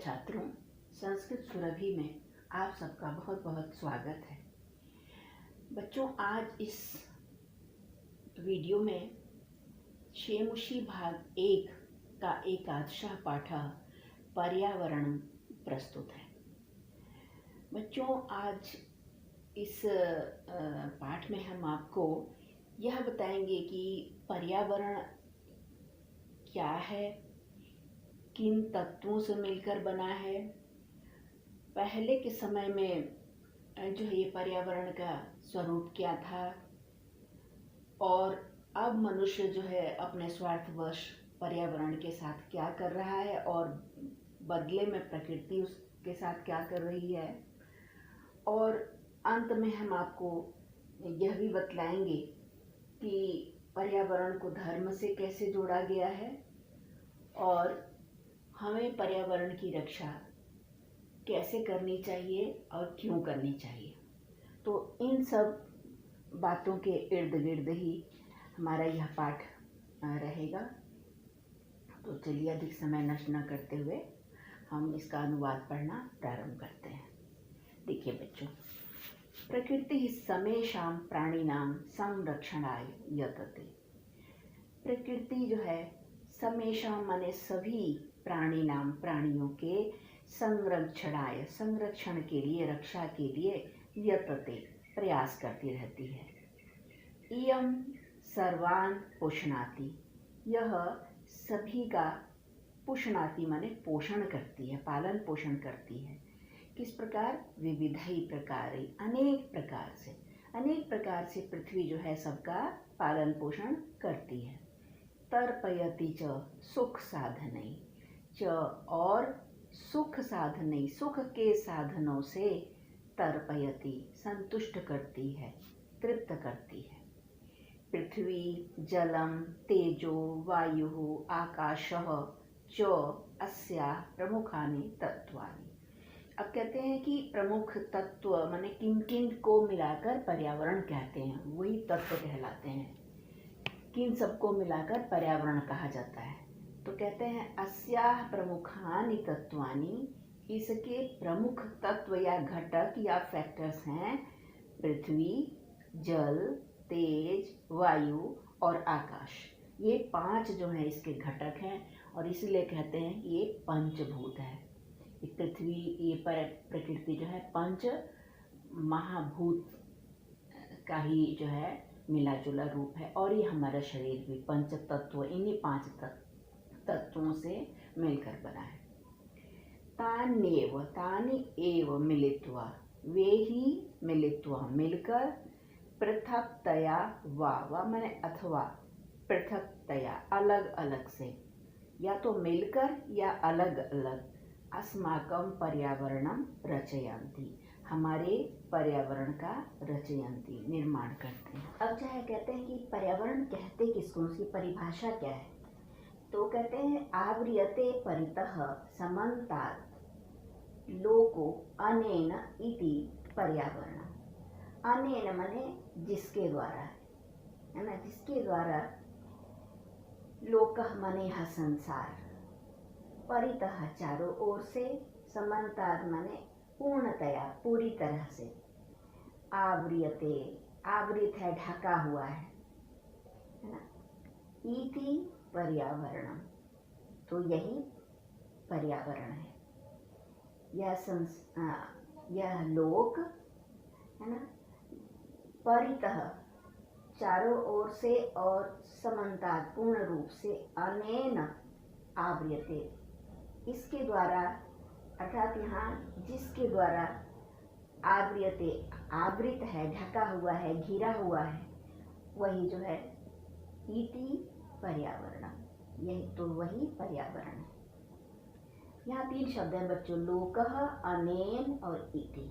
छात्रों, संस्कृत सुरभि में आप सबका बहुत बहुत स्वागत है। बच्चों, आज इस वीडियो में शेमुषी भाग 1 का एकादशः पाठः पर्यावरण प्रस्तुत है। बच्चों, आज इस पाठ में हम आपको यह बताएंगे कि पर्यावरण क्या है, किन तत्वों से मिलकर बना है, पहले के समय में जो है ये पर्यावरण का स्वरूप क्या था, और अब मनुष्य जो है अपने स्वार्थवश पर्यावरण के साथ क्या कर रहा है और बदले में प्रकृति उसके साथ क्या कर रही है। और अंत में हम आपको यह भी बतलाएंगे कि पर्यावरण को धर्म से कैसे जोड़ा गया है और हमें पर्यावरण की रक्षा कैसे करनी चाहिए और क्यों करनी चाहिए। तो इन सब बातों के इर्द गिर्द ही हमारा यह पाठ रहेगा। तो चलिए अधिक समय नष्ट न करते हुए हम इसका अनुवाद पढ़ना प्रारंभ करते हैं। देखिए बच्चों, प्रकृति समेषां प्राणिनां संरक्षणाय यतते। प्रकृति जो है समेषां माने सभी प्राणिनां प्राणियों के संरक्षणाय संरक्षण के लिए, रक्षा के लिए यतते प्रयास करती रहती है। इयं सर्वान् पुष्णाति, यह सभी का पुष्णाति माने पोषण करती है, पालन पोषण करती है। किस प्रकार? विविधै प्रकारे, अनेक प्रकार से पृथ्वी जो है सबका पालन पोषण करती है। तर्पयति च सुख साधनै, च और सुख साधनै, सुख के साधनों से तर्पयति संतुष्ट करती है, तृप्त करती है। पृथ्वी जलम तेजो वायु आकाशः च अस्याः प्रमुखानि तत्वानि। अब कहते हैं कि प्रमुख तत्व माने किन किन को मिलाकर पर्यावरण कहते हैं, वही तत्व कहलाते हैं। किन सबको मिलाकर पर्यावरण कहा जाता है? तो कहते हैं अस्याः प्रमुखानि तत्वानि, इसके प्रमुख तत्व या घटक या फैक्टर्स हैं पृथ्वी, जल, तेज, वायु और आकाश। ये 5 जो हैं इसके घटक हैं और इसलिए कहते हैं ये पंचभूत है। पृथ्वी, ये प्रकृति जो है 5 महाभूत का ही जो है मिला जुला रूप है। और ये हमारा शरीर भी 5 तत्व, इन्हीं 5 तत्वों से मिलकर बना है। तानि एव मिलित्वा, वे ही मिलित्वा मिलकर, पृथक्तया वा माने अथवा पृथक्तया अलग अलग से, या तो मिलकर या अलग अलग, अस्माकं पर्यावरणं रचयन्ति, हमारे पर्यावरण का रचयन्ति निर्माण करते हैं। अब जो है कहते हैं कि पर्यावरण कहते किसको, उसकी परिभाषा क्या है? तो कहते हैं आव्रियते परितः समन्तात् लोको अनेन इति पर्यावरणम्। अनेन माने जिसके द्वारा, है ना, जिसके द्वारा, लोकः माने यह संसार, परितः चारों ओर से, समन्तात् माने पूर्णतया पूरी तरह से, आवृयते आवृत है, ढका हुआ है ना, इति पर्यावरणम, तो यही पर्यावरण है। यह लोक है ना, परितः चारों ओर से, और समन्तात् पूर्ण रूप से, अनेन आवृयते इसके द्वारा, अर्थात यहाँ जिसके द्वारा, आवृयते आवृत है, ढका हुआ है, घिरा हुआ है, वही जो है इति पर्यावरणम, यही तो वही पर्यावरण है। यहाँ 3 शब्द हैं बच्चों, लोकः, अनेन और इति।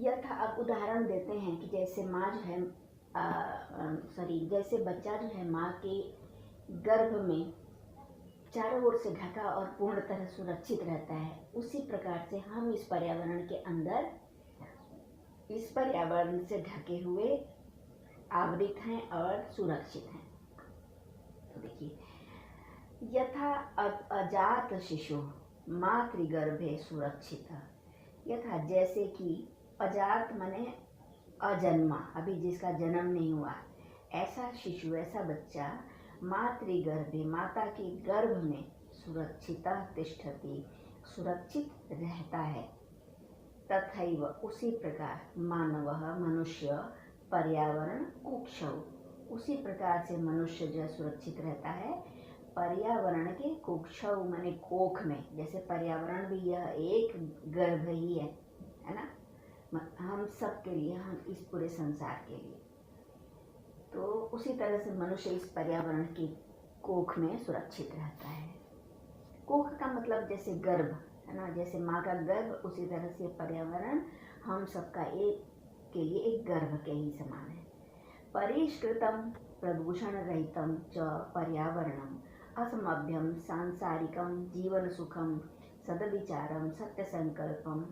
यथा, अब उदाहरण देते हैं कि जैसे माँ जो है जैसे बच्चा जो है माँ के गर्भ में चारों ओर से ढका और पूर्ण तरह सुरक्षित रहता है, उसी प्रकार से हम इस पर्यावरण के अंदर, इस पर्यावरण से ढके हुए आवृत हैं और सुरक्षित हैं। तो देखिए यथा अजात शिशु मातृगर्भे सुरक्षित। यथा जैसे कि अजात माने अजन्मा, अभी जिसका जन्म नहीं हुआ, ऐसा शिशु, ऐसा बच्चा मातृगर्भे, माता के गर्भ में सुरक्षित तिष्ठति, सुरक्षित रहता है। तथैव उसी प्रकार मानवः मनुष्य पर्यावरण कुक्षौ, उसी प्रकार से मनुष्य जो सुरक्षित रहता है पर्यावरण के कुक्षौ माने कोख में। जैसे पर्यावरण भी यह एक गर्भ ही है ना, हम सब के लिए, हम इस पूरे संसार के लिए। तो उसी तरह से मनुष्य इस पर्यावरण की कोख में सुरक्षित रहता है। कोख का मतलब जैसे गर्भ है ना, जैसे माँ का गर्भ, उसी तरह से पर्यावरण हम सबका एक के लिए एक गर्भ के ही समान है। परिष्कृतम प्रदूषण रहितम च पर्यावरणम असमभ्यम सांसारिकम जीवन सुखम सदविचारम सत्य संकल्पम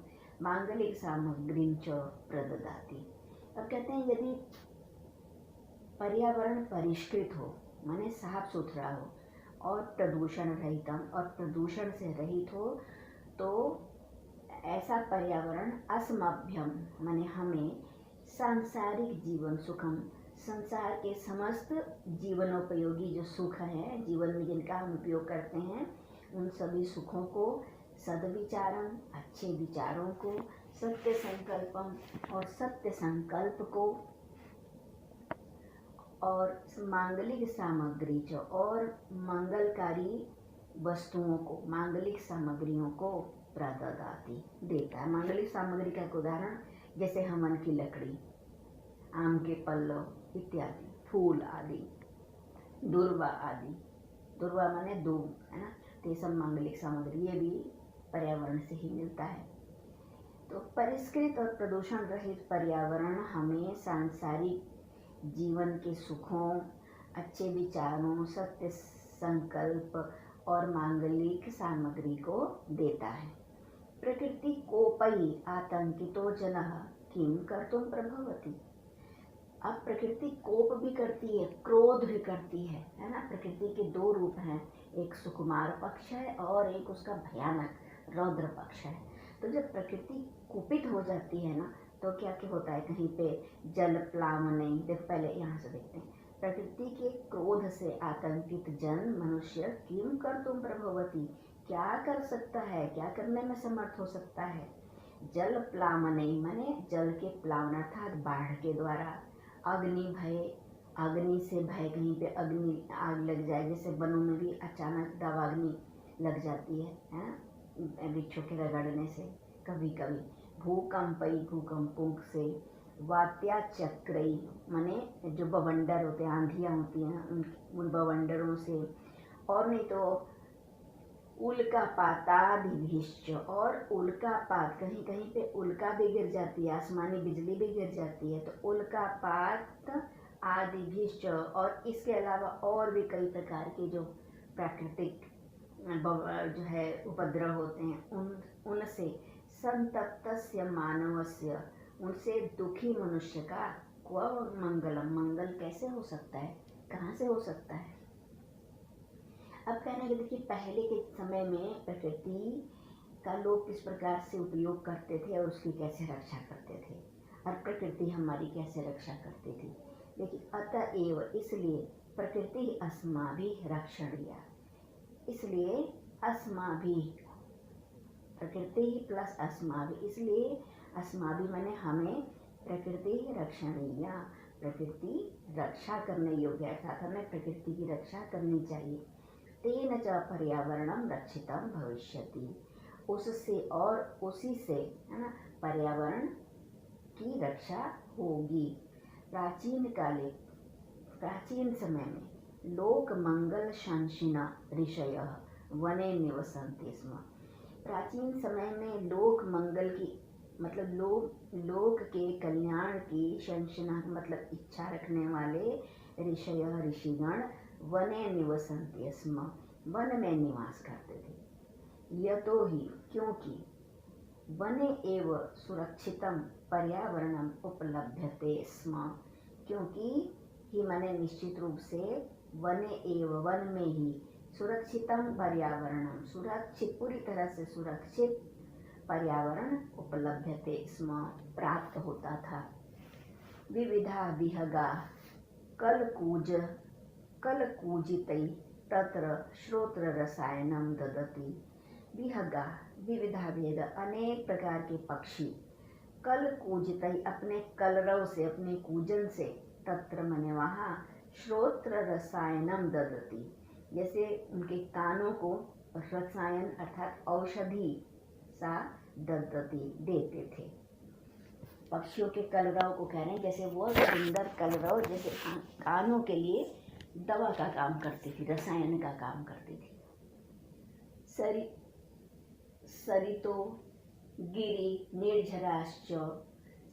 मांगलिक सामग्री च प्रददाति। अब कहते हैं यदि पर्यावरण परिष्कृत हो माने साफ सुथरा हो और प्रदूषण रहितम और प्रदूषण से रहित हो, तो ऐसा पर्यावरण असमभ्यम माने हमें सांसारिक जीवन सुखम, संसार के समस्त जीवनोपयोगी जो सुख हैं, जीवन में जिनका हम उपयोग करते हैं, उन सभी सुखों को, सद्विचारम अच्छे विचारों को, सत्य संकल्पम और सत्य संकल्प को, और मांगलिक सामग्री जो और मंगलकारी वस्तुओं को, मांगलिक सामग्रियों को प्रददाति देता है। मांगलिक सामग्री का एक उदाहरण जैसे हवन की लकड़ी, आम के पल्लव इत्यादि, फूल आदि, दुर्वा आदि, दुर्वा माने दूब है ना, तो ये सब मांगलिक सामग्री, ये भी पर्यावरण से ही मिलता है। तो परिष्कृत और प्रदूषण रहित पर्यावरण हमें सांसारिक जीवन के सुखों, अच्छे विचारों, सत्य संकल्प और मांगलिक सामग्री को देता है। प्रकृति कोपई आतंकितो जनः किम कर्तुम प्रभवति। अब प्रकृति कोप भी करती है, क्रोध भी करती है ना। प्रकृति के दो रूप हैं, एक सुकुमार पक्ष है और एक उसका भयानक रौद्र पक्ष है। तो जब प्रकृति कुपित हो जाती है ना, तो क्या क्या होता है, कहीं पे जल प्लावने, देख पहले यहाँ से देखते हैं, प्रकृति के क्रोध से आतंकित जन मनुष्य किम कर्तुम प्रभवति, क्या कर सकता है, क्या करने में समर्थ हो सकता है। जल प्लावने माने जल के प्लावन अर्थात बाढ़ के द्वारा, अग्नि भय, अग्नि से भय, कहीं पे अग्नि आग लग जाए, जैसे वनों में भी अचानक दावाग्नि लग जाती है वृक्षों के रगड़ने से कभी कभी, भूकंपई भूकंपों से, वात्या चक्रई माने जो बवंडर होते हैं, आंधियाँ होती हैं, उन बवंडरों से, और नहीं तो उल्कापातादिभिश्च, और उल्कापात, कहीं कहीं पे उल्का भी गिर जाती है, आसमानी बिजली भी गिर जाती है, तो उल्कापात आदिभिश्च, और इसके अलावा और भी कई प्रकार के जो प्राकृतिक जो है उपद्रव होते हैं, उनसे संतप्तस्य मानवस्य, उनसे दुखी मनुष्य का क्व मंगलम, मंगल कैसे हो सकता है, कहाँ से हो सकता है। अब कहने के देखिए, पहले के समय में प्रकृति का लोग किस प्रकार से उपयोग करते थे और उसकी कैसे रक्षा करते थे, और प्रकृति हमारी कैसे रक्षा करती थी। लेकिन अतएव इसलिए प्रकृति अस्माभि रक्षणीया, इसलिए अस्माभि, प्रकृति प्लस अस्माभि, इसलिए अस्माभि माने हमें प्रकृति रक्षणीय, प्रकृति रक्षा करने योग्य, अर्थात हमें प्रकृति की रक्षा करनी चाहिए। तेन च पर्यावरणम रक्षितम भविष्यति, उससे और उसी से है ना पर्यावरण की रक्षा होगी। प्राचीन काले, प्राचीन समय में लोक मंगल शंसिना ऋषयः वने निवसन्ति स्म। प्राचीन समय में लोक मंगल की मतलब लोक के कल्याण की शंसिना मतलब इच्छा रखने वाले ऋषयः ऋषिगण वने निवसन्ति स्म, वन में निवास करते थे। यतो ही क्योंकि वने एव सुरक्षितम पर्यावरणम उपलभ्यते स्म, क्योंकि ही माने निश्चित रूप से वने एव वन में ही सुरक्षितम पर्यावरणम, सुरक्षित, पूरी तरह से सुरक्षित पर्यावरण उपलभ्यते स्म, प्राप्त होता था। विविधा विहगा कलकूजितै तत्र श्रोत्र रसायनम ददति। विहगा, विविधा विहगा, अनेक प्रकार के पक्षी, कलकूजितै, अपने कलरव से, अपने कूजन से, तत्र मने वहाँ, श्रोत्र रसायनम ददति, जैसे उनके कानों को रसायन अर्थात औषधि सा ददति, देते थे। पक्षियों के कलरव को कह रहे हैं, जैसे वो सुंदर कलरव जैसे कानों के लिए दवा का काम करती थी, रसायन का काम करती थी। सरितो गिरि निर्झराश्च,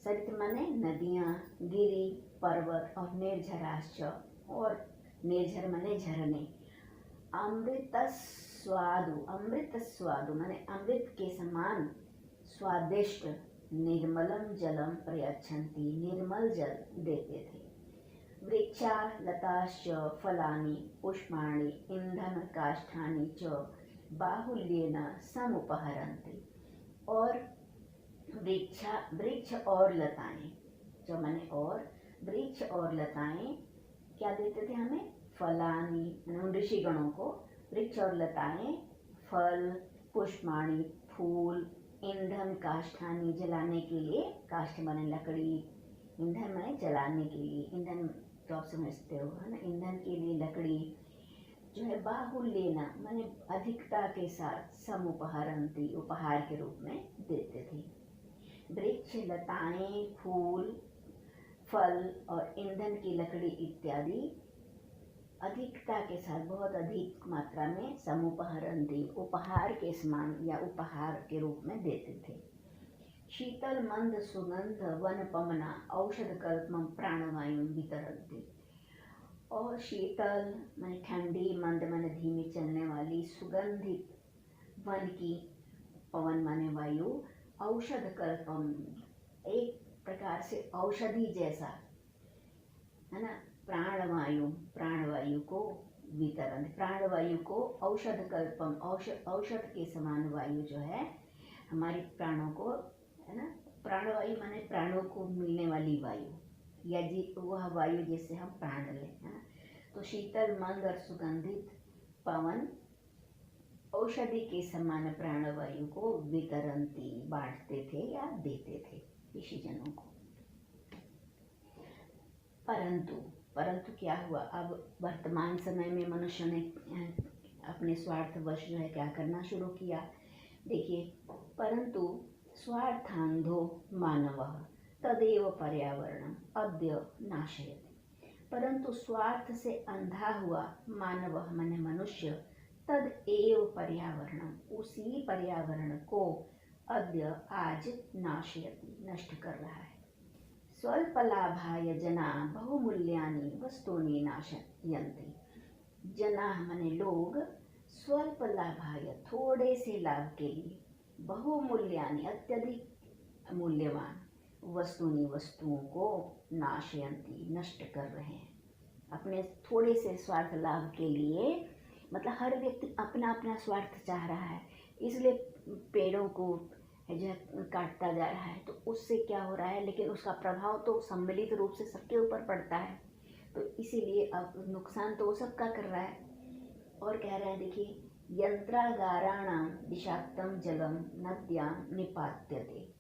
सरित माने नदियाँ, गिरि पर्वत, और निर्झराश्च, और निर्झर माने झरने। अमृत स्वादु माने अमृत के समान स्वादिष्ट, निर्मलम जलम प्रयच्छन्ति, निर्मल जल देते थे। वृक्षा लताश्च फलानि पुष्पाणि ईंधन काष्ठानि च बाहुल्येन समुपहरन्ति, और वृक्ष और लताएं, जो माने और, वृक्ष और लताएं क्या देते थे हमें? फलानि, उन ऋषिगणों को वृक्ष और लताएं, फल, पुष्पाणि फूल, ईंधन काष्ठानि जलाने के लिए, काष्ठ माने लकड़ी, ईंधन माने जलाने के लिए, ईंधन तो आप समझते हो है ना, ईंधन के लिए लकड़ी जो है, बाहुल्येन माने अधिकता के साथ, समुपहरन्ति, उपहार के रूप में देते थे। वृक्ष, लताएं, फूल, फल और ईंधन की लकड़ी इत्यादि अधिकता के साथ, बहुत अधिक मात्रा में, समुपहरन्ति, उपहार के समान या उपहार के रूप में देते थे। शीतल मंद सुगंध वनपमना औषधकल्पम प्राणवायु वितरन्ति, और शीतल माने ठंडी, मंद माने धीमी चलने वाली, सुगंधित वन की, पवन माने वायु, औषधकल्पम एक प्रकार से औषधि जैसा है ना, प्राणवायु को वितरण, प्राणवायु को औषधकल्पम, औषध के समान वायु जो है हमारे प्राणों को, है ना, प्राणवायु माने प्राणों को मिलने वाली वायु, या वह वायु जिससे हम प्राण लें, है ना। तो शीतल मंद और सुगंधित पवन औषधि के समान प्राणवायु को वितरन्ति, बांटते थे या देते थे ऋषिजनों को। परंतु क्या हुआ, अब वर्तमान समय में मनुष्य ने अपने स्वार्थवश जो है क्या करना शुरू किया। देखिए, परंतु स्वार्थांधो मानवः तदेव पर्यावरणम अद्य नाशयति। परंतु स्वार्थ से अंधा हुआ मानवः माने मनुष्य, तद एव पर्यावरणम, उसी पर्यावरण को अद्य आज नाशयति, नष्ट कर रहा है। स्वल्पलाभाय जना बहुमूल्यानि वस्तूनि नाशयन्ति। जना माने लोग, स्वल्पलाभाय थोड़े से लाभ के लिए, बहुमूल्यानि अत्यधिक मूल्यवान, वस्तुओं को नाशयन्ति, नष्ट कर रहे हैं। अपने थोड़े से स्वार्थ लाभ के लिए, मतलब हर व्यक्ति अपना अपना स्वार्थ चाह रहा है, इसलिए पेड़ों को जो है काटता जा रहा है। तो उससे क्या हो रहा है, लेकिन उसका प्रभाव तो सम्मिलित रूप से सबके ऊपर पड़ता है, तो इसीलिए अब नुकसान तो वो सबका कर रहा है। और कह रहे हैं, देखिए, यंत्रागाराणां विषाक्तम जलम नद्यां निपात्यते।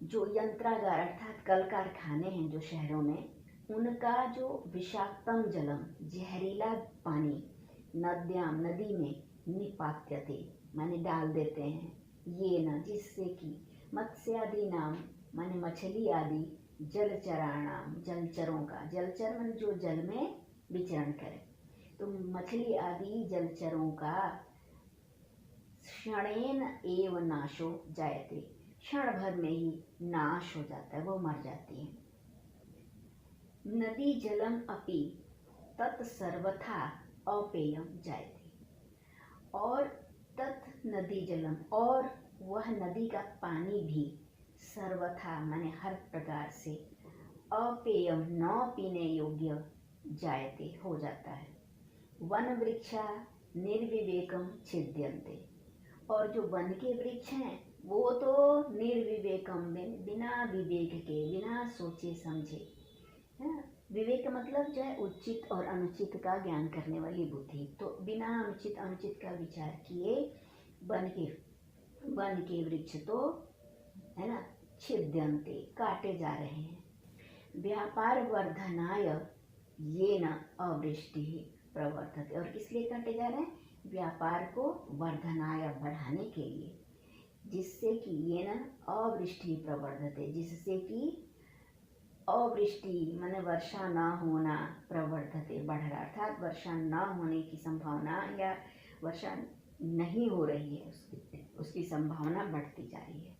जो यंत्रागार अर्थात कल कारखाने हैं जो शहरों में, उनका जो विषाक्तम जलम जहरीला पानी नद्यां नदी में निपात्यते माने डाल देते हैं, ये न जिससे कि मत्स्यादि नाम माने मछली आदि, जलचराणाम जलचरों का, जलचर माने जो जल में विचरण करे, तो मछली आदि जलचरों का क्षणेन एव नाशो जायते, क्षण भर में ही नाश हो जाता है, वो मर जाती है। नदी जलम अपि तत्सर्वथा अपेयम जायते, और तत् नदी जलम, और वह नदी का पानी भी सर्वथा माने हर प्रकार से, अपेयम न पीने योग्य, जायते हो जाता है। वन वृक्षा निर्विवेकम छिद्यन्ते। और जो वन के वृक्ष हैं वो तो निर्विवेकम, बिना विवेक के, बिना सोचे समझे, है ना। विवेक मतलब जो है उचित और अनुचित का ज्ञान करने वाली बुद्धि। तो बिना अनुचित अनुचित का विचार किए वन के वृक्ष तो, है ना, छिद्यन्ते, काटे जा रहे हैं। व्यापार वर्धनाय ये न अवृष्टि प्रवर्तते। और किस लिए काटे जा रहे हैं? व्यापार को वर्धनाय, बढ़ाने के लिए, जिससे कि ये न अवृष्टि प्रवर्तते, जिससे कि अवृष्टि माने वर्षा न होना, प्रवर्तते, बढ़ रहा, अर्थात वर्षा न होने की संभावना या वर्षा नहीं हो रही है, उसकी संभावना बढ़ती जा रही है।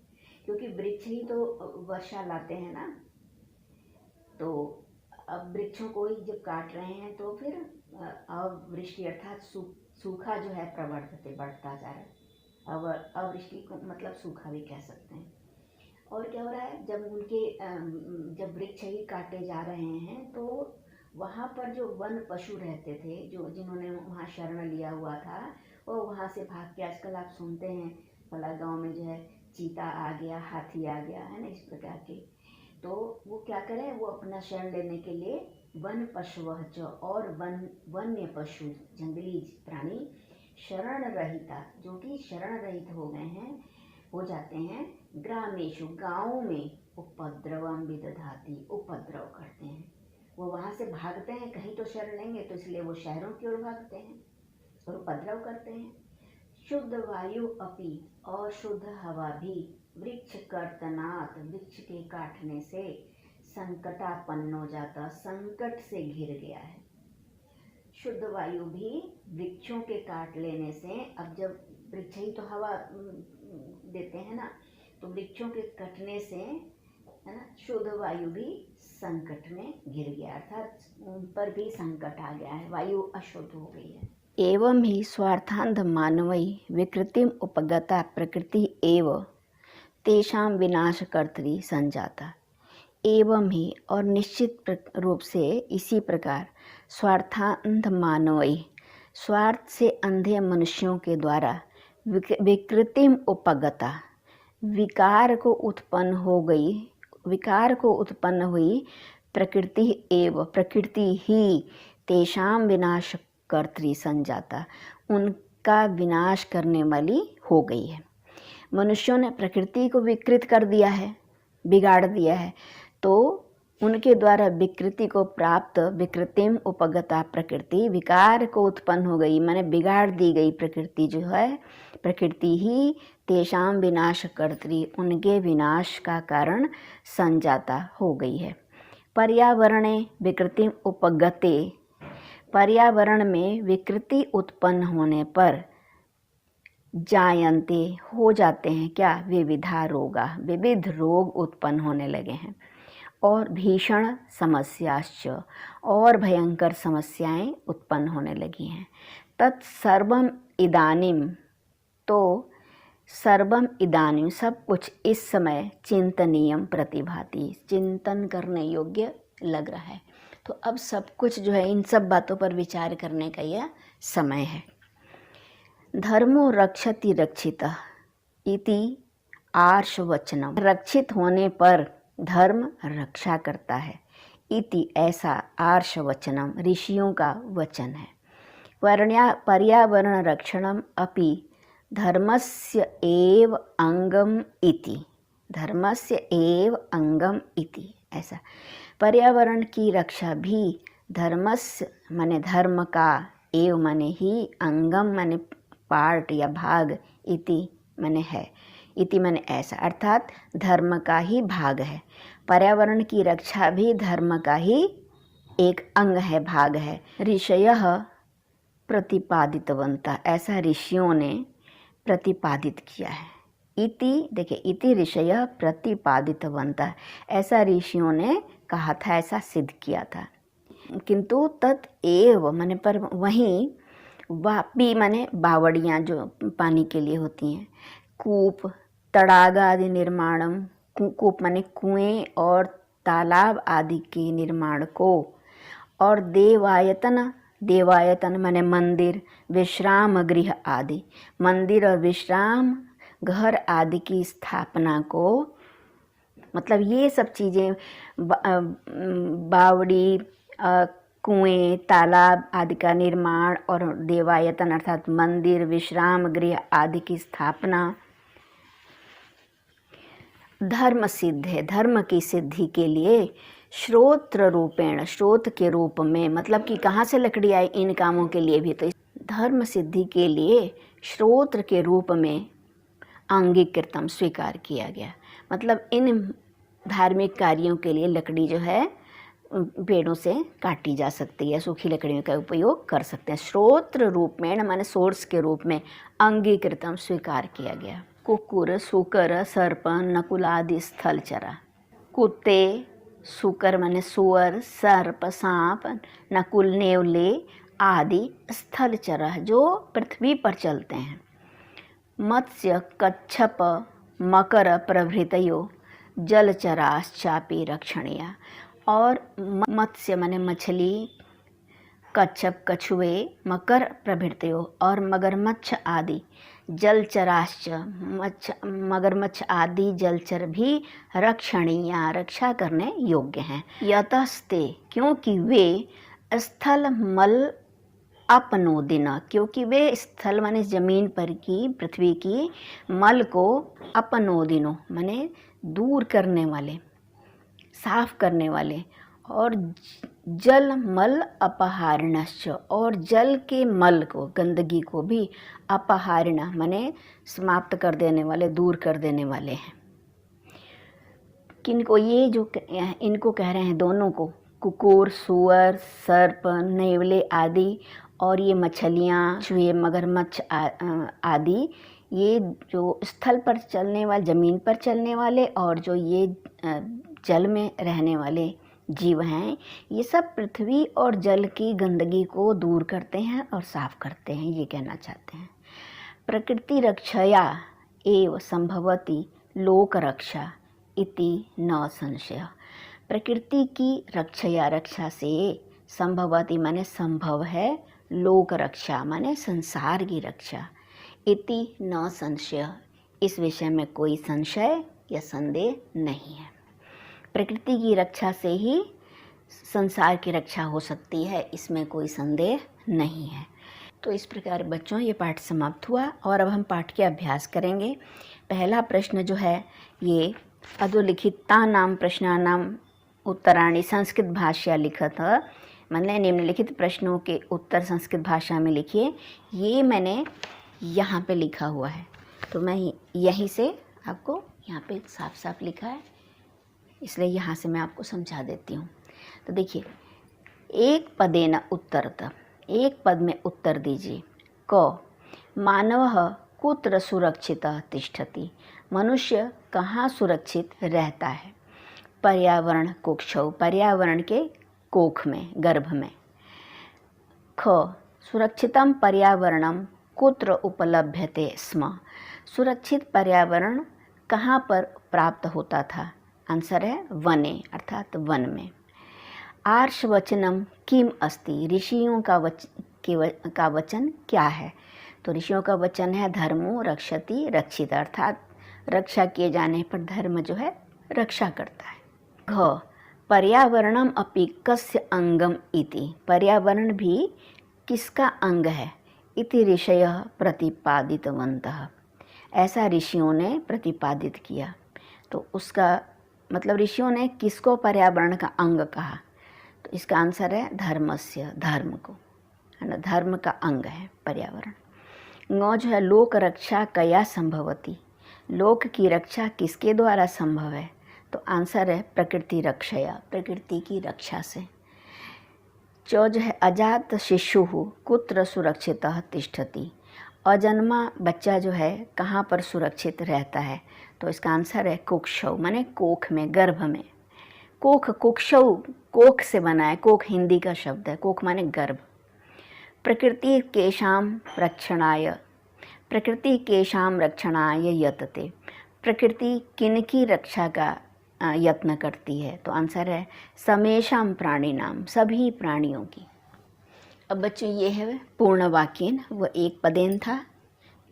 क्योंकि वृक्ष ही तो वर्षा लाते हैं ना। तो अब वृक्षों को ही जब काट रहे हैं तो फिर अवृष्टि अर्थात सूखा जो है प्रवर्तते, बढ़ता जा रहा है। अब अवृष्टि को मतलब सूखा भी कह सकते हैं। और क्या हो रहा है, जब वृक्ष ही काटे जा रहे हैं तो वहाँ पर जो वन पशु रहते थे, जिन्होंने वहाँ शरण लिया हुआ था, वो वहाँ से भाग के, आजकल आप सुनते हैं फला गांव में जो है चीता आ गया, हाथी आ गया, है ना, इस प्रकार के। तो वो क्या करें, वो अपना शरण लेने के लिए वन पशुवच, और वन्य पशु, जंगली प्राणी, शरण रहिता, जो कि शरण रहित हो जाते हैं, ग्रामेशु, गाँव में, उपद्रवम विदधाति, उपद्रव करते हैं। वो वहाँ से भागते हैं, कहीं तो शरण लेंगे, तो इसलिए वो शहरों की ओर भागते हैं और उपद्रव करते हैं। शुद्ध वायु अपि, और शुद्ध हवा भी, वृक्ष कर्तनात्, वृक्ष के काटने से, संकटापन्न हो जाता, संकट से घिर गया है। शुद्ध वायु भी वृक्षों के काट लेने से, अब जब वृक्ष ही तो हवा देते हैं ना, तो वृक्षों के कटने से, है ना, शुद्ध वायु भी संकट में घिर गया, अर्थात उन पर भी संकट आ गया है, वायु अशुद्ध हो गई है। एवं ही स्वार्थांध मानवै विकृतिम उपगता प्रकृति एव तेषां विनाशकर्त्री संजाता। एवं ही, और निश्चित रूप से इसी प्रकार, स्वार्थांध मानवै, स्वार्थ से अंधे मनुष्यों के द्वारा, विकृतिम उपगता, विकार को उत्पन्न हुई, प्रकृति एव, प्रकृति ही, तेषां विनाशकर्त्री संजाता, उनका विनाश करने वाली हो गई है। मनुष्यों ने प्रकृति को विकृत कर दिया है, बिगाड़ दिया है, तो उनके द्वारा विकृति को प्राप्त, विकृतिम उपगता प्रकृति, विकार को उत्पन्न हो गई, माने बिगाड़ दी गई प्रकृति जो है, प्रकृति ही तेषां विनाशकर्त्री, उनके विनाश का कारण संजाता हो गई है। पर्यावरणे विकृतिम उपगते, पर्यावरण में विकृति उत्पन्न होने पर, जायन्ते, हो जाते हैं क्या, विविधा रोगा, विविध रोग उत्पन्न होने लगे हैं, और भीषण समस्याश्च, और भयंकर समस्याएं उत्पन्न होने लगी हैं। तत्सर्वम इदानीम, तो सर्वम इदानीम, सब कुछ इस समय, चिंतनीयम प्रतिभाति, चिंतन करने योग्य लग रहा है। तो अब सब कुछ जो है, इन सब बातों पर विचार करने का यह समय है। धर्मो रक्षति रक्षितः इति आर्षवचनम, रक्षित होने पर धर्म रक्षा करता है, इति, ऐसा, आर्षवचनम, ऋषियों का वचन है। पर्यावरण रक्षणम अपि धर्मस्य एव अंगम इति, धर्मस्य एव अंगम इति, ऐसा, पर्यावरण की रक्षा भी धर्मस्य माने धर्म का, एव माने ही, अंगम माने पार्ट या भाग, इति माने है, इति माने ऐसा, अर्थात धर्म का ही भाग है। पर्यावरण की रक्षा भी धर्म का ही एक अंग है, भाग है। ऋषयः प्रतिपादितवन्तः, ऐसा ऋषियों ने प्रतिपादित किया है। इति, देखिए, इति ऋषयः प्रतिपादितवन्तः, ऐसा ऋषियों ने कहा था, ऐसा सिद्ध किया था। किंतु तत् एव माने पर, वहीं, वापी माने बावड़ियाँ जो पानी के लिए होती हैं, कूप, तड़ाग आदि निर्माणम, कूप माने कुएं और तालाब आदि के निर्माण को, और देवायतन, देवायतन माने मंदिर, विश्राम गृह आदि, मंदिर और विश्राम घर आदि की स्थापना को, मतलब ये सब चीज़ें बावड़ी, कुएं, तालाब आदि का निर्माण और देवायतन अर्थात मंदिर, विश्राम गृह आदि की स्थापना धर्म सिद्ध है, धर्म की सिद्धि के लिए श्रोत्र रूपेण, स्रोत के रूप में, मतलब कि कहाँ से लकड़ी आई इन कामों के लिए भी, तो धर्म सिद्धि के लिए श्रोत्र के रूप में अंगीकृतम स्वीकार किया गया। मतलब इन धार्मिक कार्यों के लिए लकड़ी जो है पेड़ों से काटी जा सकती है, सूखी लकड़ियों का उपयोग कर सकते हैं। श्रोत्र रूपेण माने सोर्स के रूप में अंगीकृतम स्वीकार किया गया। कुकुर, सूकर, सर्प, नकुल आदि स्थलचरा। कुत्ते, सूकर माने सुअर, सर्प, सांप, नकुल, नेवले आदि स्थलचरा जो पृथ्वी पर चलते हैं। मत्स्य, कच्छप, मकर प्रभृतयो जलचराश्चापि रक्षणीया। और मत्स्य माने मछली, कच्छप कछुए, मकर प्रभृतयो और मगरमच्छ आदि, जलचराश्च मगरमच्छ आदि जलचर भी रक्षणीय रक्षा करने योग्य हैं। यतस्ते क्योंकि वे स्थल मल अपनोदिन, क्योंकि वे स्थल माने जमीन पर की, पृथ्वी की मल को अपनोदिनो माने दूर करने वाले, साफ करने वाले, और जल मल अपहारणश्च और जल के मल को, गंदगी को भी अपहारण माने समाप्त कर देने वाले, दूर कर देने वाले हैं। किनको? ये जो इनको कह रहे हैं दोनों को, कुकुर, सुअर, सर्प, नेवले आदि और ये मछलियाँ, चूहे, मगरमच्छ आदि, ये जो स्थल पर चलने वाले, ज़मीन पर चलने वाले और जो ये जल में रहने वाले जीव हैं, ये सब पृथ्वी और जल की गंदगी को दूर करते हैं और साफ करते हैं, ये कहना चाहते हैं। प्रकृति रक्षया एव संभवति लोक रक्षा इति न संशय। प्रकृति की रक्षया, रक्षा से, संभवति माने संभव है, लोक रक्षा माने संसार की रक्षा, इति न संशय इस विषय में कोई संशय या संदेह नहीं है। प्रकृति की रक्षा से ही संसार की रक्षा हो सकती है, इसमें कोई संदेह नहीं है। तो इस प्रकार बच्चों ये पाठ समाप्त हुआ और अब हम पाठ के अभ्यास करेंगे। पहला प्रश्न जो है ये अधोलिखितानां प्रश्नानां उत्तराणि संस्कृत भाषा लिखत, मतलब निम्नलिखित प्रश्नों के उत्तर संस्कृत भाषा में लिखिए। ये मैंने यहाँ पे लिखा हुआ है, तो मैं यहीं से आपको यहाँ पे साफ साफ लिखा है, इसलिए यहाँ से मैं आपको समझा देती हूँ। तो देखिए, एक पदेन उत्तरत, एक पद में उत्तर दीजिए। क मानवः कुत्र सुरक्षितः तिष्ठति, मनुष्य कहाँ सुरक्षित रहता है। पर्यावरण कोक्षौ, पर्यावरण के कोख में, गर्भ में। ख सुरक्षितम पर्यावरणम कुत्र उपलभ्यते स्म, सुरक्षित पर्यावरण कहाँ पर प्राप्त होता था। आंसर है वने, अर्थात वन में। आर्षवचनम किम अस्ति, ऋषियों का वचन क्या है। तो ऋषियों का वचन है धर्मो रक्षति रक्षित, अर्थात रक्षा किए जाने पर धर्म जो है रक्षा करता है। घ पर्यावरणम अपि कस्य अंगम इति, पर्यावरण भी किसका अंग है। इति ऋषयः प्रतिपादितवन्तः, ऐसा ऋषियों ने प्रतिपादित किया। तो उसका मतलब ऋषियों ने किसको पर्यावरण का अंग कहा, तो इसका आंसर है धर्मस्य, धर्म को, है ना, धर्म का अंग है पर्यावरण। ङ जो है लोक रक्षा कया संभवती, लोक की रक्षा किसके द्वारा संभव है, तो आंसर है प्रकृति रक्षया, प्रकृति की रक्षा से। च जो है अजात शिशु कुत्र सुरक्षितः तिष्ठति, अजन्मा बच्चा जो है कहाँ पर सुरक्षित रहता है, तो इसका आंसर है कुक्षौ, माने कोख में, गर्भ में। कोख, कुक्षौ कोख से बना है, कोख हिंदी का शब्द है, कोख माने गर्भ। प्रकृति केशाम रक्षणाय, प्रकृति केशाम रक्षणाय यतते, प्रकृति किनकी रक्षा का यत्न करती है, तो आंसर है समेशाम प्राणिनाम, सभी प्राणियों की। अब बच्चों ये है पूर्ण वाक्यन, वह एक पदेन था,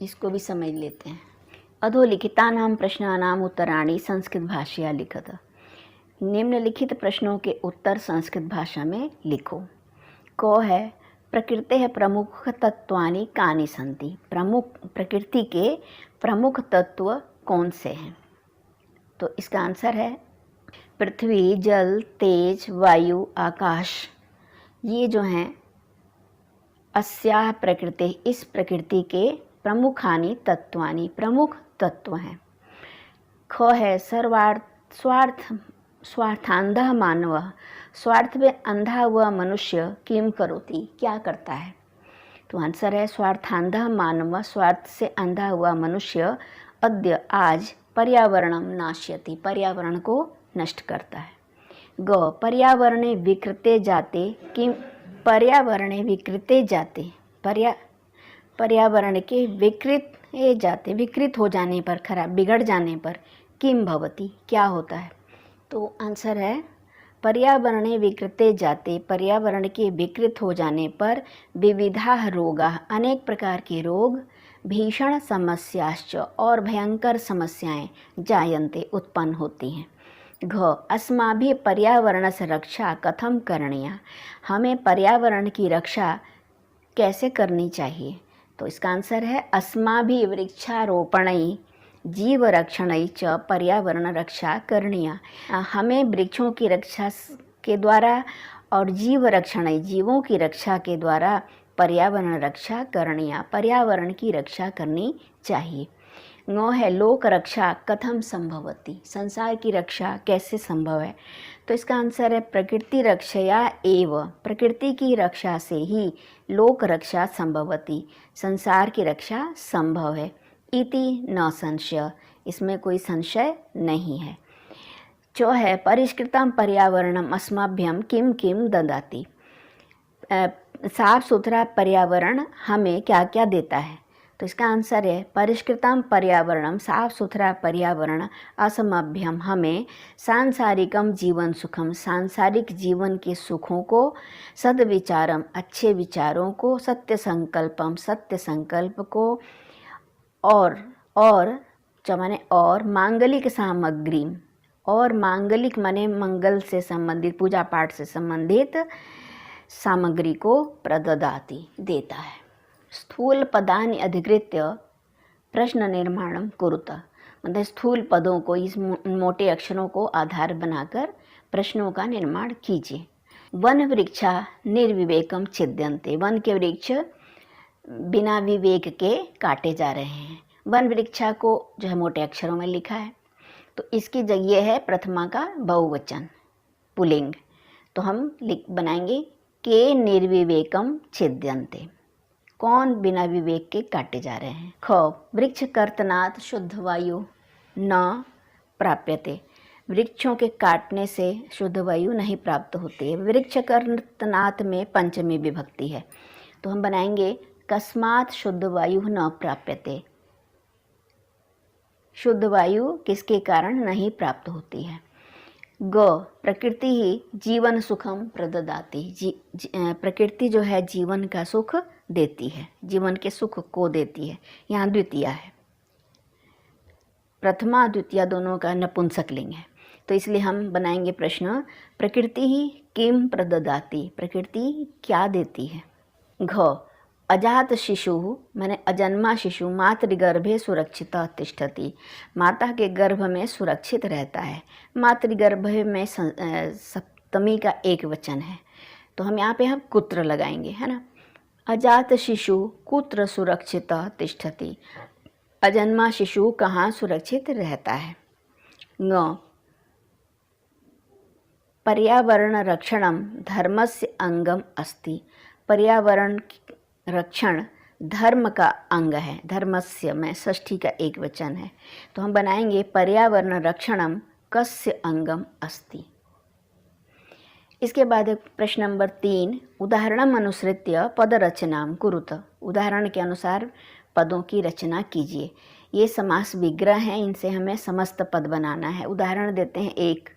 इसको भी समझ लेते हैं। अधोलिखितानां प्रश्नानाम् उत्तराणि संस्कृत भाषया लिखत। निम्नलिखित प्रश्नों के उत्तर संस्कृत भाषा में लिखो। को है प्रकृतेः प्रमुख तत्वानि कानि सन्ति। प्रकृति के प्रमुख तत्व कौन से हैं? तो इसका आंसर है पृथ्वी, जल, तेज, वायु, आकाश। ये जो हैं अस्याः प्रकृते, इस प्रकृति के प्रमुखानि तत्वानि, प्रमुख तत्व हैं। ख है स्वार्थांधः मानवः। स्वार्थ में अंधा हुआ मनुष्य किम करोति, क्या करता है? तो आंसर है स्वार्थांधः मानवः, स्वार्थ से अंधा हुआ मनुष्य अद्य, आज, पर्यावरणम नाश्यति, पर्यावरण को नष्ट करता है। ग पर्यावरणे विकृते जाते किम, पर्यावरणे विकृते जाते, पर्यावरण के विकृत हो जाने पर, खराब बिगड़ जाने पर, किम भवति, क्या होता है? तो आंसर है पर्यावरणे विकृते जाते, पर्यावरण के विकृत हो जाने पर विविधाः रोगाः, अनेक प्रकार के रोग, भीषण समस्याश्च, और भयंकर समस्याएं जायन्ते, उत्पन्न होती हैं। घ अस्माभिः पर्यावरणस्य रक्षा कथं करणीया, हमें पर्यावरण की रक्षा कैसे करनी चाहिए? तो इसका आंसर है अस्माभिः वृक्षारोपणै जीवरक्षणै च पर्यावरण रक्षा करणीया, हमें वृक्षों की रक्षा के द्वारा और जीवरक्षणै, जीवों की रक्षा के द्वारा पर्यावरण रक्षा करणीया, पर्यावरण की रक्षा करनी चाहिए। नो है लोक रक्षा कथम संभवति, संसार की रक्षा कैसे संभव है? तो इसका आंसर है प्रकृति रक्षया एव, प्रकृति की रक्षा से ही लोक रक्षा संभवति, संसार की रक्षा संभव है। इति न संशय, इसमें कोई संशय नहीं है। जो है परिष्कृतं पर्यावरणम अस्मभ्यं किम किम ददाति, साफ सुथरा पर्यावरण हमें क्या क्या देता है? तो इसका आंसर है परिष्कृतं पर्यावरणम, साफ सुथरा पर्यावरण, अस्मभ्यम हमें, सांसारिकम जीवन सुखम, सांसारिक जीवन के सुखों को, सद्विचारम अच्छे विचारों को, सत्य संकल्पम सत्य संकल्प को, और माने और, मांगलिक सामग्री, और मांगलिक माने मंगल से संबंधित, पूजा पाठ से संबंधित सामग्री को प्रददाति, देता है। स्थूल पदानि अधिकृत्य प्रश्न निर्माणम कुरुत, मतलब स्थूल पदों को, इस मोटे अक्षरों को आधार बनाकर प्रश्नों का निर्माण कीजिए। वन वृक्षा निर्विवेकम छिद्यन्ते, वन के वृक्ष बिना विवेक के काटे जा रहे हैं। वन वृक्षा को जो है मोटे अक्षरों में लिखा है, तो इसकी जगह है प्रथमा का बहुवचन पुल्लिंग, तो हम बनाएंगे के निर्विवेकम छिद्यन्ते, कौन बिना विवेक के काटे जा रहे हैं। ख वृक्ष कर्तनात् शुद्ध वायु न प्राप्यते, वृक्षों के काटने से शुद्ध वायु नहीं प्राप्त होती है। वृक्ष कर्तनात् में पंचमी विभक्ति है, तो हम बनाएंगे कस्मात् शुद्ध वायु न प्राप्यते, शुद्ध वायु किसके कारण नहीं प्राप्त होती है। ग प्रकृति ही जीवन सुखम प्रददाति, प्रकृति जो है जीवन का सुख देती है, जीवन के सुख को देती है। यहाँ द्वितीय है, प्रथमा द्वितीय दोनों का नपुंसकलिंग है, तो इसलिए हम बनाएंगे प्रश्न प्रकृति ही किम प्रददाति, प्रकृति क्या देती है। घ अजात शिशु माने अजन्मा शिशु मातृगर्भे सुरक्षिता तिष्ठति, माता के गर्भ में सुरक्षित रहता है। मातृगर्भ में सप्तमी का एक वचन है, तो हम यहाँ पे हम कुत्र लगाएंगे, है ना। अजात शिशु कुत्र सुरक्षिता तिष्ठति, अजन्मा शिशु कहाँ सुरक्षित रहता है। ङ पर्यावरण रक्षणम धर्मस्य अंगम अस्ति, पर्यावरण रक्षण धर्म का अंग है। धर्मस्य में षष्ठी का एक वचन है, तो हम बनाएंगे पर्यावरण रक्षणम कस्य अंगम अस्ति। इसके बाद प्रश्न नंबर 3, उदाहरणम अनुसृत्य पद रचनाम कुरुत, उदाहरण के अनुसार पदों की रचना कीजिए। ये समास विग्रह हैं, इनसे हमें समस्त पद बनाना है। उदाहरण देते हैं 1,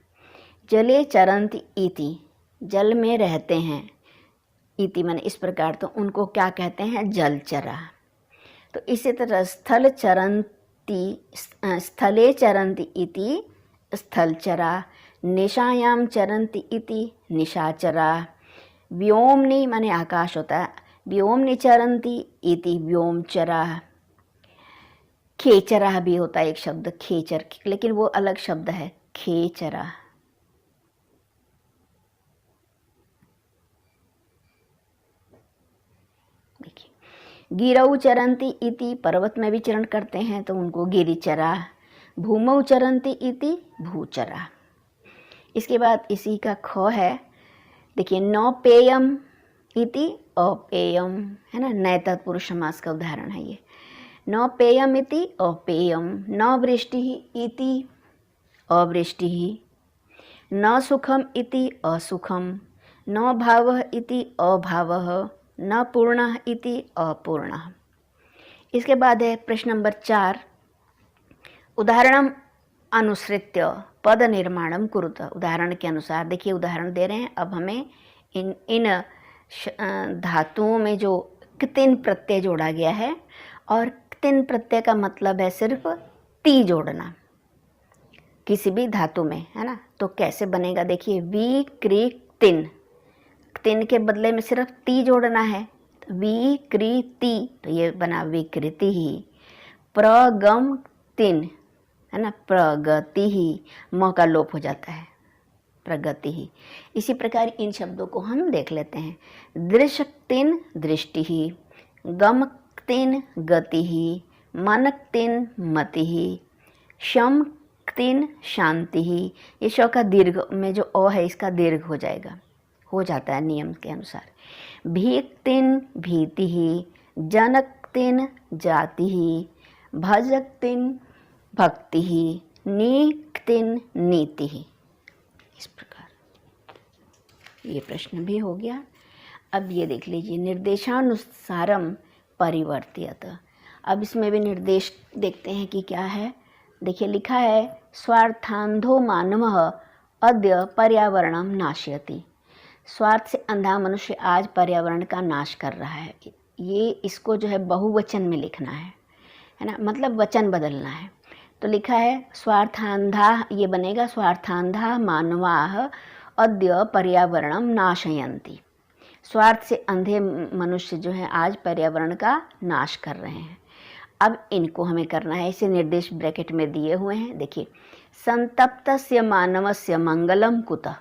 जले चरन्ति इति, जल में रहते हैं। इति माने इस प्रकार, तो उनको क्या कहते हैं? जलचरा। तो इसी तरह स्थले चरन्ति इति स्थलचरा, निशायाम चरन्ति इति निशाचरा, व्योमनि माने आकाश होता है, व्योमनि चरन्ति इति व्योमचरा, खेचरा भी होता है एक शब्द खेचर, लेकिन वो अलग शब्द है, खेचरा। देखिए, गिरौ चरन्ति इति पर्वत में विचरण करते हैं तो उनको गिरिचरा, भूमौ चरन्ति इति भूचरा। इसके बाद इसी का ख है, देखिए, न पेयम इति अपेयम, है ना, नए तत्पुरुष समास का उदाहरण है ये। न पेयम इति अपेयम, न वृष्टि इति अवृष्टि, न सुखम इति असुखम, न भावः इति अभावः, न पूर्णः इति अपूर्णः। इसके बाद है प्रश्न नंबर 4, उदाहरणम अनुसृत्य पद निर्माणम कुरुत। उदाहरण के अनुसार, देखिए उदाहरण दे रहे हैं। अब हमें इन धातुओं में जो क्तिन प्रत्यय जोड़ा गया है, और क्तिन प्रत्यय का मतलब है सिर्फ ती जोड़ना किसी भी धातु में, है ना। तो कैसे बनेगा? देखिए, विकृतिन, क्तिन के बदले में सिर्फ ती जोड़ना है, विकृति, तो ये बना विकृति ही। प्रगम तिन, है ना, प्रगति ही, म का लोप हो जाता है, प्रगति ही। इसी प्रकार इन शब्दों को हम देख लेते हैं। दृशक्तिन दृष्टि ही, गमक्तिन गति ही, मनक्तिन मति ही, शमक्तिन शांति ही। ये श का दीर्घ में जो अ है इसका दीर्घ हो जाएगा, हो जाता है नियम के अनुसार। भीक्तिन भीति ही, जनक्तिन जाति ही, भजक्तिन भक्ति ही, नीक्तिन नीति ही। इस प्रकार ये प्रश्न भी हो गया। अब ये देख लीजिए, निर्देशानुसारम परिवर्तित। अब इसमें भी निर्देश देखते हैं कि क्या है। देखिए, लिखा है स्वार्थांधो मानवः अद्य पर्यावरणम नाशयति। स्वार्थ से अंधा मनुष्य आज पर्यावरण का नाश कर रहा है। ये इसको जो है बहुवचन में लिखना है ना, मतलब वचन बदलना है। तो लिखा है स्वार्थांधा, ये बनेगा स्वार्थांधा मानवाः अद्य पर्यावरणम नाशयन्ति। स्वार्थ से अंधे मनुष्य जो है आज पर्यावरण का नाश कर रहे हैं। अब इनको हमें करना है, इसे निर्देश ब्रैकेट में दिए हुए हैं। देखिए, संतप्तस्य मानवस्य मंगलम कुतः।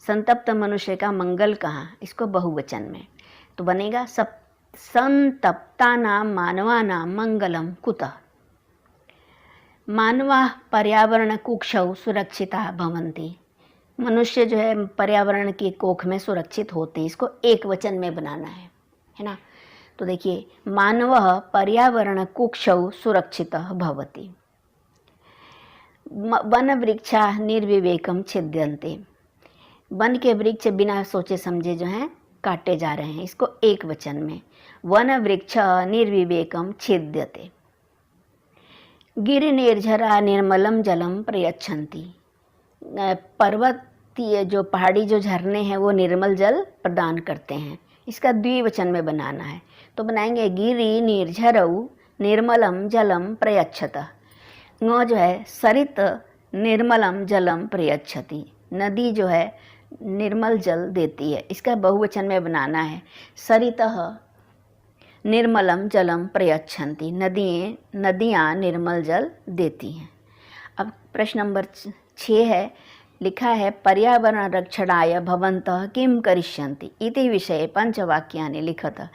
संतप्त मनुष्य का मंगल कहाँ? इसको बहुवचन में, तो बनेगा संतप्तानां मानवानां मंगलम कुतः। मानवाः पर्यावरण कुक्षौ सुरक्षिताः भवन्ति। मनुष्य जो है पर्यावरण की कोख में सुरक्षित होते हैं। इसको एक वचन में बनाना है ना। तो देखिए, मानवः पर्यावरण कुक्षौ सुरक्षितः भवति। वन वृक्षा निर्विवेकम छिद्यन्ते। वन के वृक्ष बिना सोचे समझे जो हैं काटे जा रहे हैं। इसको एक वचन में, वन वृक्ष निर्विवेकम छिद्यते। गिरि निर्झरा निर्मलम जलम प्रयच्छन्ति। पर्वतीय जो पहाड़ी जो झरने हैं वो निर्मल जल प्रदान करते हैं। इसका द्विवचन में बनाना है, तो बनाएंगे गिरि निर्झरौ निर्मलम जलम प्रयच्छतः। ङ जो है सरित निर्मलम जलम प्रयच्छति। नदी जो है निर्मल जल देती है। इसका बहुवचन में बनाना है सरितः निर्मलम जलम प्रयच्छन्ति। नदियाँ निर्मल जल देती हैं। अब प्रश्न नंबर 6 है, लिखा है पर्यावरण रक्षणाय भवन्तः किं करिष्यन्ति इति विषये पंचवाक्यानि लिखत।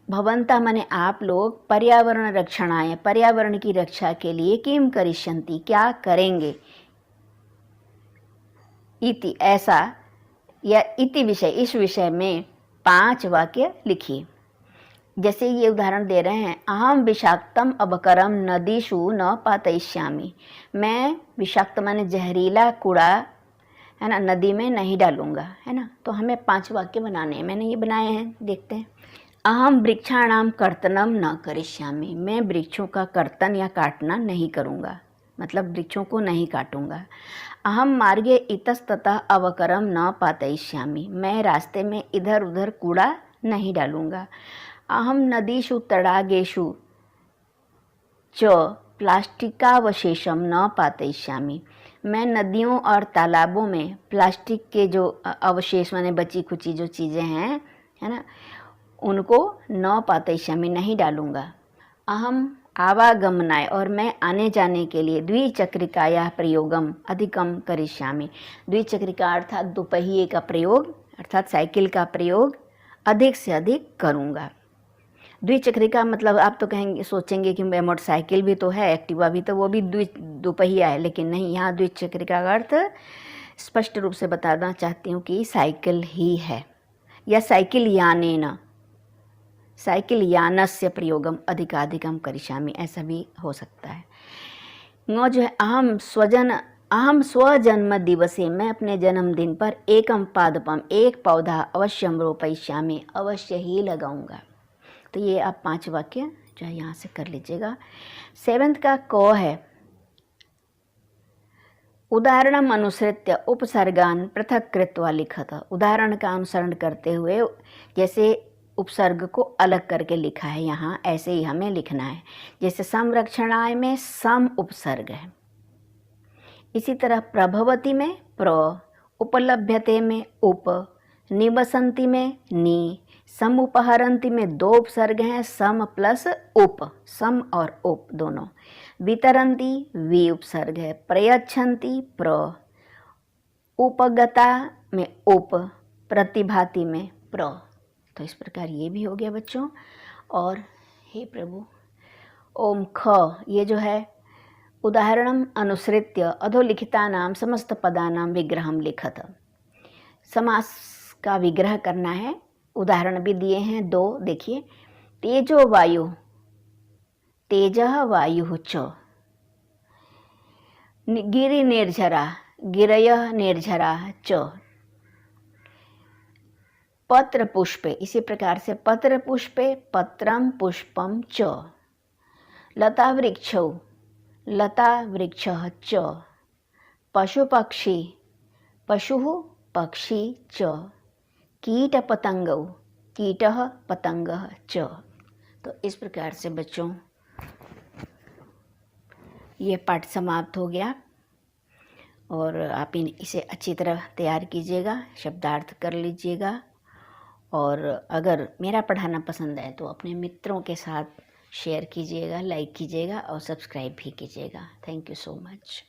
भवन्तः माने आप लोग, पर्यावरण रक्षणाय पर्यावरण की रक्षा के लिए, किं करिष्यन्ति क्या करेंगे, इति ऐसा, या इति विषय इस विषय में 5 वाक्य लिखिए। जैसे ये उदाहरण दे रहे हैं, अहम विषाक्तम अबकरम नदीषु न पातयिष्यामि। मैं विषाक्त माने जहरीला कूड़ा, है ना, नदी में नहीं डालूंगा, है ना। तो हमें 5 वाक्य बनाने हैं। मैंने ये बनाए हैं, देखते हैं। अहम वृक्षाणाम कर्तनम न करिष्यामि। मैं वृक्षों का कर्तन या काटना नहीं करूँगा, मतलब वृक्षों को नहीं काटूंगा। अहम मार्गे इतस्ततः अवकरम न पातयिष्यामि, मैं रास्ते में इधर उधर कूड़ा नहीं डालूंगा। अहम नदीषु तडागेषु च प्लास्टिकावशेषम न पातयिष्यामि, मैं नदियों और तालाबों में प्लास्टिक के जो अवशेष माने बची खुची जो चीज़ें हैं, है ना, उनको न पातयिष्यामि नहीं डालूंगा। अहम आवागमनाय, और मैं आने जाने के लिए द्विचक्रिकायाः प्रयोगम अधिकम करिष्यामि, द्विचक्रिका अर्थात दोपहिए का प्रयोग अर्थात साइकिल का प्रयोग अधिक से अधिक करूँगा। द्विचक्रिका मतलब आप तो कहेंगे सोचेंगे कि मोटरसाइकिल भी तो है, एक्टिवा भी, तो वो भी दोपहिया है, लेकिन नहीं, यहाँ द्विचक्रिका का अर्थ स्पष्ट रूप से बताना चाहती हूँ कि साइकिल ही है, या साइकिल यानेन, साइकिल यानस्य प्रयोगम अधिकाधिकम करिष्यामि, ऐसा भी हो सकता है। नो जो है अहम स्वजन्म दिवसे, मैं अपने जन्मदिन पर एकम पादपम, एक पौधा अवश्यम रोपयिष्यामि, अवश्य ही लगाऊंगा। तो ये आप 5 वाक्य जो है यहाँ से कर लीजिएगा। 7th का क है, उदाहरणम अनुसृत्य उपसर्गान पृथक कृत्वा लिखत, उदाहरण का अनुसरण करते हुए जैसे उपसर्ग को अलग करके लिखा है यहाँ, ऐसे ही हमें लिखना है। जैसे संरक्षणाय में सम उपसर्ग है, इसी तरह प्रभवती में प्र, उपलभ्यते में उप, निवसंती में नी, समुपहरंती में 2 उपसर्ग हैं, सम प्लस उप, सम और उप दोनों। वितरंती वी उपसर्ग है, प्रयच्छन्ति प्र, उपगता में उप, प्रतिभाति में प्र। तो इस प्रकार ये भी हो गया बच्चों। और हे प्रभु, ओम ख, ये जो है उदाहरणम अनुसृत्य अधोलिखितानां समस्त पदानां विग्रहम लिखत, समास का विग्रह करना है। उदाहरण भी दिए हैं 2, देखिए। तेजो वायु, तेजः वायु च, गिरि निर्झरा, गिरयः निर्झरा च, पत्र पुष्पे, इसी प्रकार से पत्र पुष्पे पत्रम पुष्पम च, लता वृक्षौ, लता वृक्षः च, पशु पक्षी, पशुः पक्षी च, कीट पतंगौ, कीटः पतंगः च। तो इस प्रकार से बच्चों ये पाठ समाप्त हो गया, और आप इसे अच्छी तरह तैयार कीजिएगा, शब्दार्थ कर लीजिएगा, और अगर मेरा पढ़ाना पसंद आए तो अपने मित्रों के साथ शेयर कीजिएगा, लाइक कीजिएगा और सब्सक्राइब भी कीजिएगा। Thank you so much.